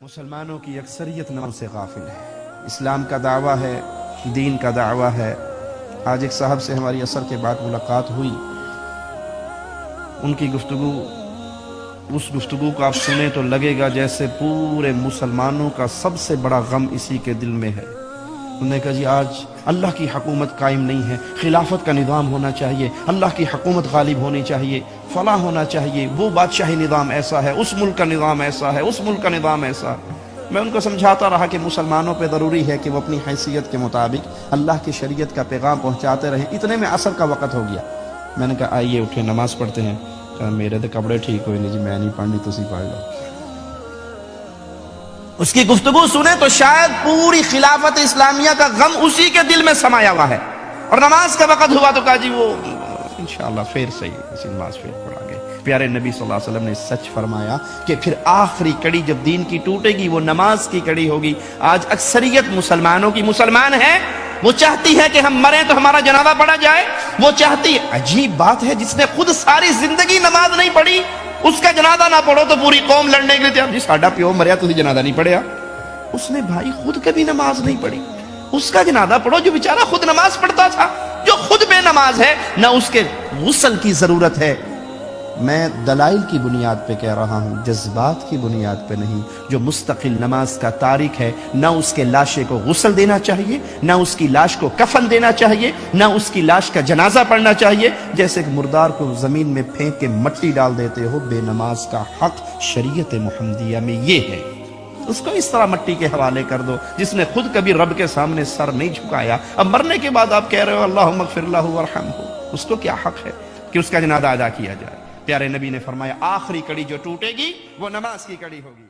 مسلمانوں کی اکثریت نماز سے غافل ہے۔ اسلام کا دعویٰ ہے، دین کا دعویٰ ہے۔ آج ایک صاحب سے ہماری عصر کے بعد ملاقات ہوئی، ان کی اس گفتگو کو آپ سنیں تو لگے گا جیسے پورے مسلمانوں کا سب سے بڑا غم اسی کے دل میں ہے۔ انہوں نے کہا جی آج اللہ کی حکومت قائم نہیں ہے، خلافت کا نظام ہونا چاہیے، اللہ کی حکومت غالب ہونی چاہیے، فلاں ہونا چاہیے، وہ بادشاہی نظام ایسا ہے، اس ملک کا نظام ایسا ہے، اس ملک کا نظام ایسا۔ میں ان کو سمجھاتا رہا کہ مسلمانوں پہ ضروری ہے کہ وہ اپنی حیثیت کے مطابق اللہ کی شریعت کا پیغام پہنچاتے رہیں۔ اتنے میں عصر کا وقت ہو گیا۔ میں نے کہا آئیے اٹھے نماز پڑھتے ہیں۔ کہا میرے تو کپڑے ٹھیک ہوئے نہیں جی، میں نہیں پڑھنی، تسی پڑھ لو۔ اس کی گفتگو سنیں تو شاید پوری خلافت اسلامیہ کا غم اسی کے دل میں سمایا ہوا ہے، اور نماز کا وقت ہوا تو کہا جی وہ انشاءاللہ پھر صحیح، اسی نماز پھر پڑھا گے۔ پیارے نبی صلی اللہ علیہ وسلم نے سچ فرمایا کہ پھر آخری کڑی جب دین کی ٹوٹے گی وہ نماز کی کڑی ہوگی۔ آج اکثریت مسلمانوں کی مسلمان ہے، وہ چاہتی ہے کہ ہم مریں تو ہمارا جنازہ پڑھا جائے، وہ چاہتی، عجیب بات ہے، جس نے خود ساری زندگی نماز نہیں پڑھی اس کا جنازہ نہ پڑھو تو پوری قوم لڑنے کے لیے تیار۔ جی ساڈا پیو مریا تسی جنازہ نہیں پڑھیا، اس نے بھائی خود کبھی نماز نہیں پڑھی، اس کا جنازہ پڑھو جو بیچارہ خود نماز پڑھتا تھا، جو خود بے نماز ہے، نہ اس کے غسل کی ضرورت ہے۔ میں دلائل کی بنیاد پہ کہہ رہا ہوں، جذبات کی بنیاد پہ نہیں۔ جو مستقل نماز کا تارک ہے، نہ اس کے لاشے کو غسل دینا چاہیے، نہ اس کی لاش کو کفن دینا چاہیے، نہ اس کی لاش کا جنازہ پڑھنا چاہیے۔ جیسے کہ مردار کو زمین میں پھینک کے مٹی ڈال دیتے ہو، بے نماز کا حق شریعت محمدیہ میں یہ ہے، اس کو اس طرح مٹی کے حوالے کر دو جس نے خود کبھی رب کے سامنے سر نہیں جھکایا۔ اب مرنے کے بعد آپ کہہ رہے ہو اللہم اغفر لہ وارحمہ، اس کو کیا حق ہے کہ اس کا جنازہ ادا کیا جائے؟ پیارے نبی نے فرمایا آخری کڑی جو ٹوٹے گی وہ نماز کی کڑی ہوگی۔